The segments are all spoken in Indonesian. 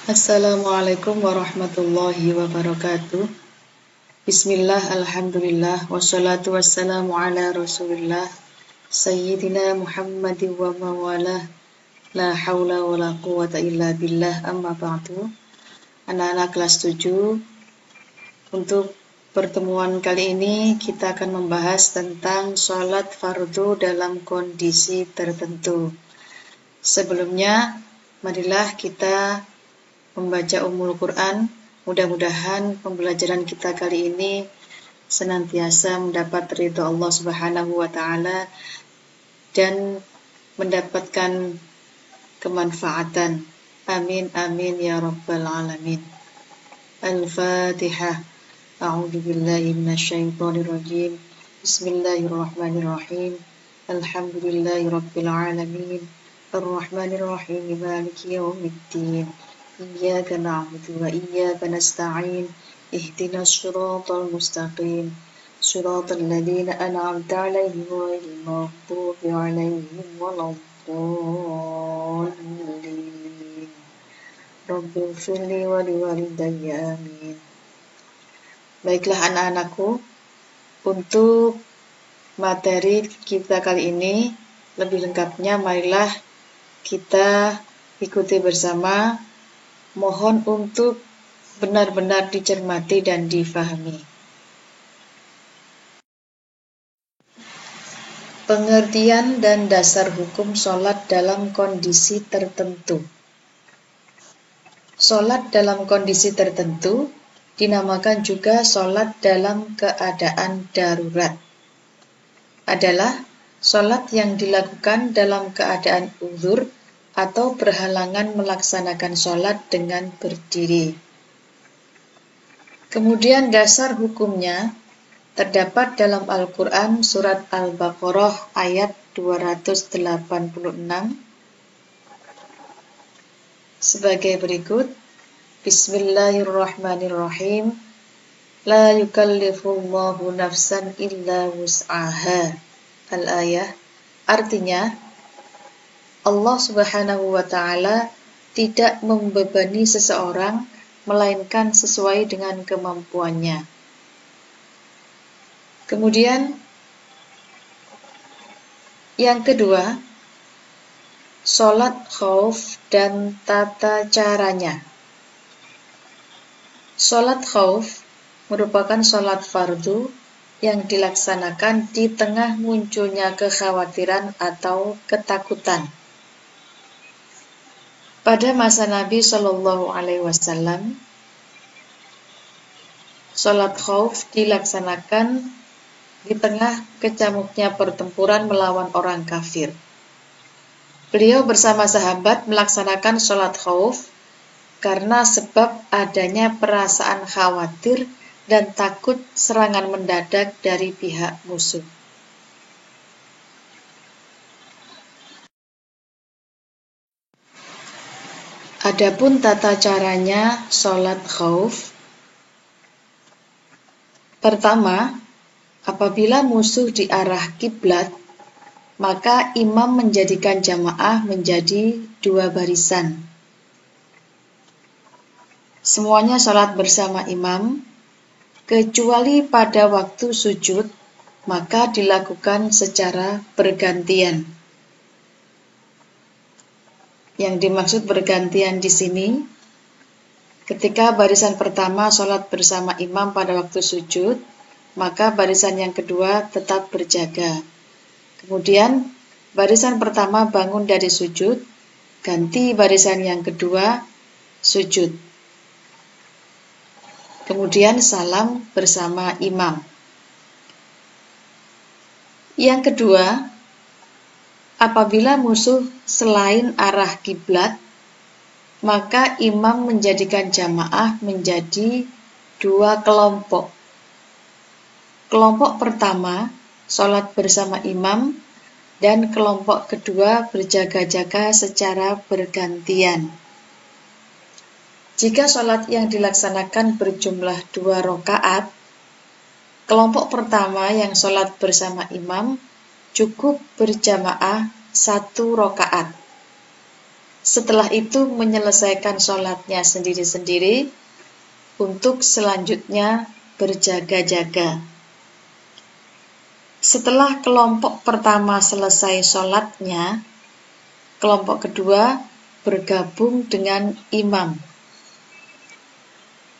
Assalamualaikum warahmatullahi wabarakatuh. Bismillah, alhamdulillah, wassalatu wassalamu ala rasulillah Sayyidina Muhammadin wa mawalah. La hawla wa la quwata illa billah, amma ba'du. Anak-anak kelas 7, untuk pertemuan kali ini kita akan membahas tentang sholat fardu dalam kondisi tertentu. Sebelumnya, marilah kita membaca Ummul Quran. Mudah-mudahan pembelajaran kita kali ini senantiasa mendapat ridho Allah Subhanahu wa Ta'ala dan mendapatkan kemanfaatan. Amin amin ya rabbal alamin. Al-Fatihah. A'udzu billahi minasyaitonir rajim. Bismillahirrahmanirrahim. Alhamdulillahi rabbil alamin. Ar-Rahmanir Rahim. Maliki yaumiddin. Iyyaka na'budu wa iyyaka nasta'in. Ihdinas siratal mustaqim. Siratal ladzina an'amta 'alaihim ghairil maghdubi 'alaihim waladdallin. Rabbighfirli wa liwalidayya amin. Baiklah anak-anakku, untuk materi kita kali ini lebih lengkapnya marilah kita ikuti bersama. Mohon untuk benar-benar dicermati dan difahami. Pengertian dan dasar hukum sholat dalam kondisi tertentu. Sholat dalam kondisi tertentu dinamakan juga sholat dalam keadaan darurat. Adalah sholat yang dilakukan dalam keadaan uzur atau berhalangan melaksanakan sholat dengan berdiri. Kemudian dasar hukumnya terdapat dalam Al-Quran surat Al-Baqarah ayat 286 sebagai berikut. Bismillahirrahmanirrahim. La yukallifullahu nafsan illa wus'aha. Al-ayah. Artinya, Allah Subhanahu wa Ta'ala tidak membebani seseorang melainkan sesuai dengan kemampuannya. Kemudian yang kedua, sholat khauf dan tata caranya. Sholat khauf merupakan sholat fardu yang dilaksanakan di tengah munculnya kekhawatiran atau ketakutan. Pada masa Nabi Shallallahu Alaihi Wasallam, sholat khauf dilaksanakan di tengah kecamuknya pertempuran melawan orang kafir. Beliau bersama sahabat melaksanakan sholat khauf karena sebab adanya perasaan khawatir dan takut serangan mendadak dari pihak musuh. Adapun tata caranya sholat khauf. Pertama, apabila musuh di arah kiblat, maka imam menjadikan jamaah menjadi 2 barisan. Semuanya sholat bersama imam, kecuali pada waktu sujud, maka dilakukan secara bergantian. Yang dimaksud bergantian di sini, ketika barisan pertama sholat bersama imam pada waktu sujud, maka barisan yang kedua tetap berjaga. Kemudian barisan pertama bangun dari sujud, ganti barisan yang kedua sujud. Kemudian salam bersama imam. Yang kedua, apabila musuh selain arah kiblat, maka imam menjadikan jamaah menjadi 2 kelompok. Kelompok pertama sholat bersama imam dan kelompok kedua berjaga-jaga secara bergantian. Jika sholat yang dilaksanakan berjumlah 2 rakaat, kelompok pertama yang sholat bersama imam cukup berjamaah 1 rakaat. Setelah itu menyelesaikan sholatnya sendiri-sendiri untuk selanjutnya berjaga-jaga. Setelah kelompok pertama selesai sholatnya, kelompok kedua bergabung dengan imam.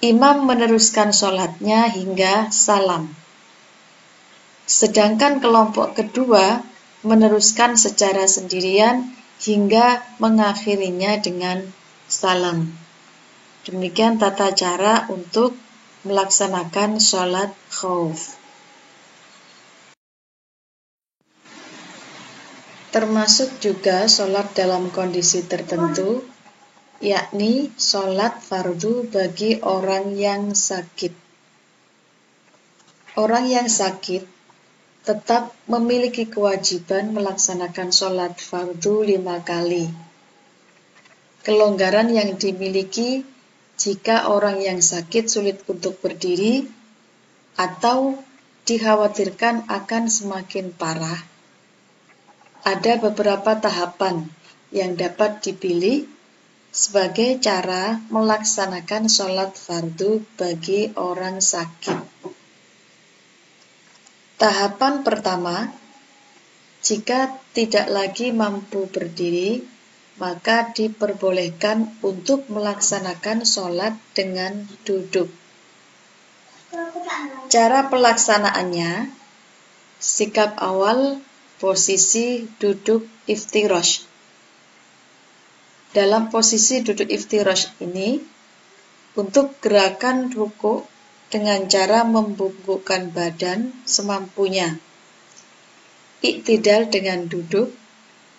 Imam meneruskan sholatnya hingga salam. Sedangkan kelompok kedua meneruskan secara sendirian hingga mengakhirinya dengan salam. Demikian tata cara untuk melaksanakan sholat khauf. Termasuk juga sholat dalam kondisi tertentu, yakni sholat fardu bagi orang yang sakit. Orang yang sakit tetap memiliki kewajiban melaksanakan sholat fardu 5 kali. Kelonggaran yang dimiliki jika orang yang sakit sulit untuk berdiri atau dikhawatirkan akan semakin parah. Ada beberapa tahapan yang dapat dipilih sebagai cara melaksanakan sholat fardu bagi orang sakit. Tahapan pertama, jika tidak lagi mampu berdiri, maka diperbolehkan untuk melaksanakan sholat dengan duduk. Cara pelaksanaannya, sikap awal, posisi duduk iftirash. Dalam posisi duduk iftirash ini, untuk gerakan ruku' dengan cara membungkukkan badan semampunya, iktidal dengan duduk,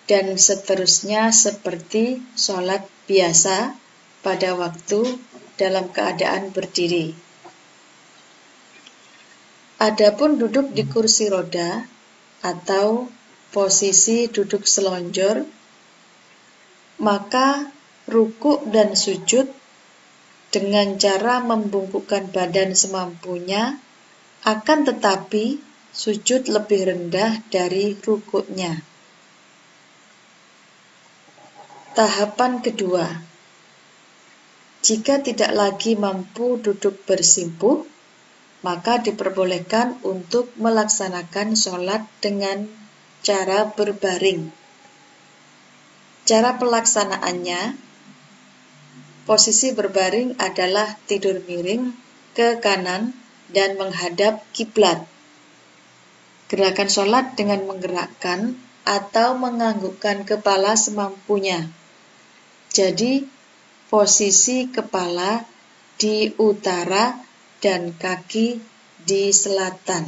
dan seterusnya seperti sholat biasa pada waktu dalam keadaan berdiri. Adapun duduk di kursi roda atau posisi duduk selonjor, maka ruku' dan sujud dengan cara membungkukkan badan semampunya, akan tetapi sujud lebih rendah dari rukuknya. Tahapan kedua, jika tidak lagi mampu duduk bersimpuh, maka diperbolehkan untuk melaksanakan sholat dengan cara berbaring. Cara pelaksanaannya, posisi berbaring adalah tidur miring ke kanan dan menghadap kiblat. Gerakan sholat dengan menggerakkan atau menganggukkan kepala semampunya. Jadi, posisi kepala di utara dan kaki di selatan.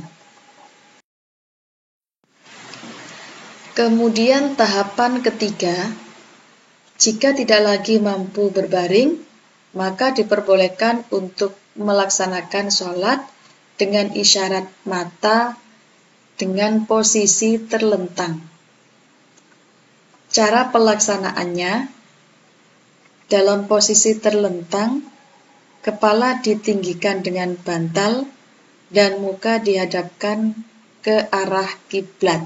Kemudian tahapan ketiga, jika tidak lagi mampu berbaring, maka diperbolehkan untuk melaksanakan sholat dengan isyarat mata dengan posisi terlentang. Cara pelaksanaannya, dalam posisi terlentang, kepala ditinggikan dengan bantal dan muka dihadapkan ke arah kiblat.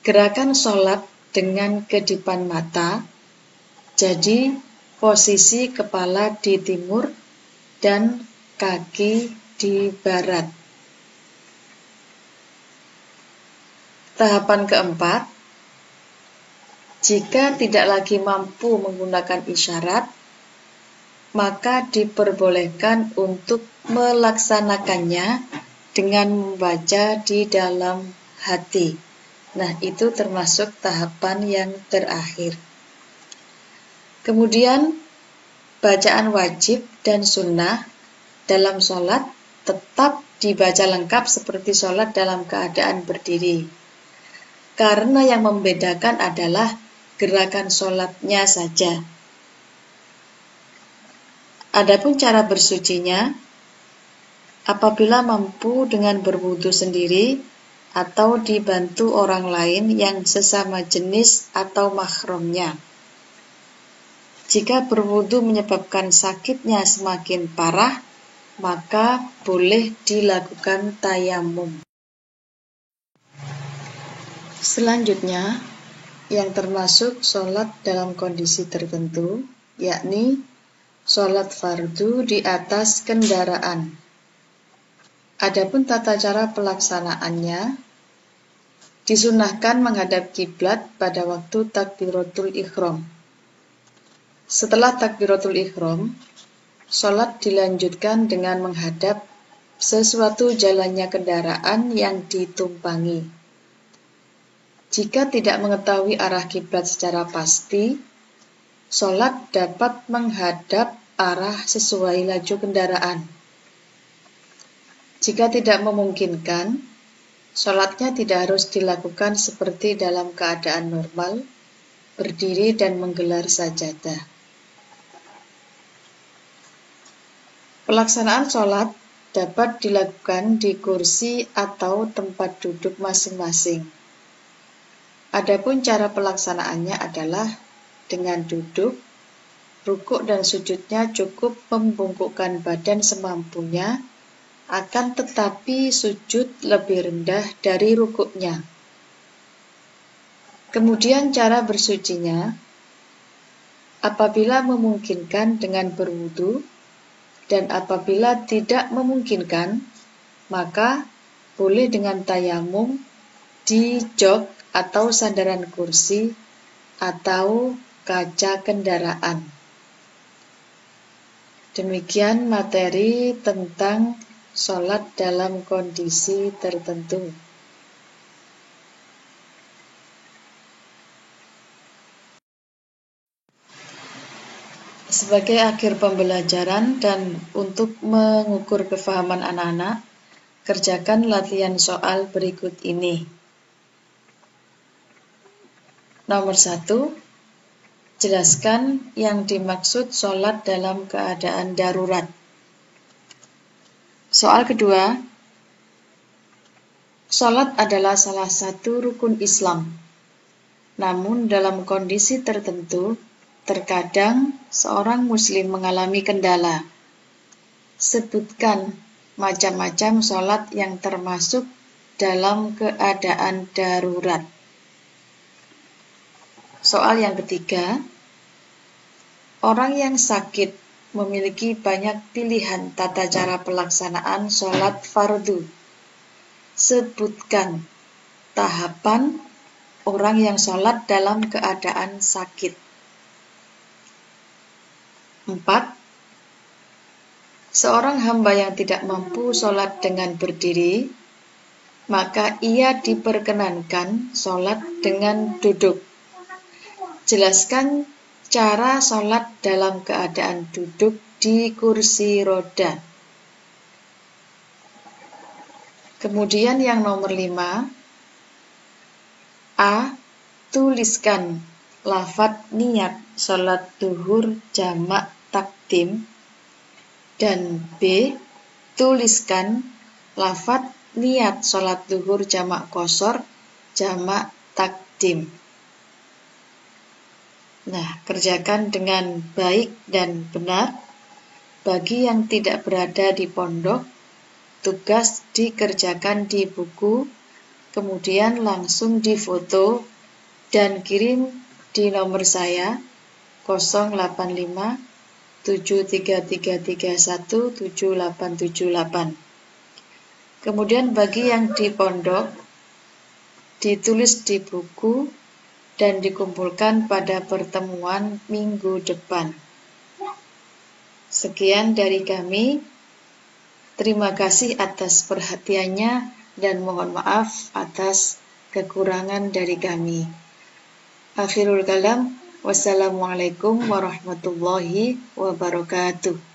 Gerakan sholat dengan kedipan mata, jadi posisi kepala di timur dan kaki di barat. Tahapan keempat, jika tidak lagi mampu menggunakan isyarat, maka diperbolehkan untuk melaksanakannya dengan membaca di dalam hati. Nah, itu termasuk tahapan yang terakhir. Kemudian, bacaan wajib dan sunnah dalam sholat tetap dibaca lengkap seperti sholat dalam keadaan berdiri. Karena yang membedakan adalah gerakan sholatnya saja. Adapun cara bersucinya, apabila mampu dengan berwudu sendiri atau dibantu orang lain yang sesama jenis atau mahramnya. Jika berwudu menyebabkan sakitnya semakin parah, maka boleh dilakukan tayamum. Selanjutnya, yang termasuk sholat dalam kondisi tertentu, yakni sholat fardu di atas kendaraan. Adapun tata cara pelaksanaannya, disunahkan menghadap kiblat pada waktu takbiratul ihram. Setelah takbiratul ihram, sholat dilanjutkan dengan menghadap sesuatu jalannya kendaraan yang ditumpangi. Jika tidak mengetahui arah kiblat secara pasti, sholat dapat menghadap arah sesuai laju kendaraan. Jika tidak memungkinkan, sholatnya tidak harus dilakukan seperti dalam keadaan normal, berdiri dan menggelar sajadah. Pelaksanaan sholat dapat dilakukan di kursi atau tempat duduk masing-masing. Adapun cara pelaksanaannya adalah dengan duduk, rukuk dan sujudnya cukup membungkukkan badan semampunya, akan tetapi sujud lebih rendah dari rukuknya. Kemudian cara bersucinya, apabila memungkinkan dengan berwudu, dan apabila tidak memungkinkan, maka boleh dengan tayamum di jok atau sandaran kursi atau kaca kendaraan. Demikian materi tentang sholat dalam kondisi tertentu. Sebagai akhir pembelajaran dan untuk mengukur kefahaman anak-anak, kerjakan latihan soal berikut ini. Nomor 1, jelaskan yang dimaksud sholat dalam keadaan darurat. Soal kedua, sholat adalah salah satu rukun Islam. Namun dalam kondisi tertentu, terkadang seorang muslim mengalami kendala. Sebutkan macam-macam sholat yang termasuk dalam keadaan darurat. Soal yang ketiga, orang yang sakit memiliki banyak pilihan tata cara pelaksanaan sholat fardu. Sebutkan tahapan orang yang sholat dalam keadaan sakit. 4. Seorang hamba yang tidak mampu sholat dengan berdiri, maka ia diperkenankan sholat dengan duduk. Jelaskan cara sholat dalam keadaan duduk di kursi roda. Kemudian yang nomor 5, A. Tuliskan lafadz niat sholat duhur jamak takdim, dan B. Tuliskan lafadz niat sholat duhur jamak qashar jamak takdim. Nah, kerjakan dengan baik dan benar. Bagi yang tidak berada di pondok, tugas dikerjakan di buku, kemudian langsung difoto dan kirim di nomor saya 085 73331 7878. Kemudian bagi yang di pondok, ditulis di buku dan dikumpulkan pada pertemuan minggu depan. Sekian dari kami. Terima kasih atas perhatiannya dan mohon maaf atas kekurangan dari kami. Akhirul kalam, wassalamualaikum warahmatullahi wabarakatuh.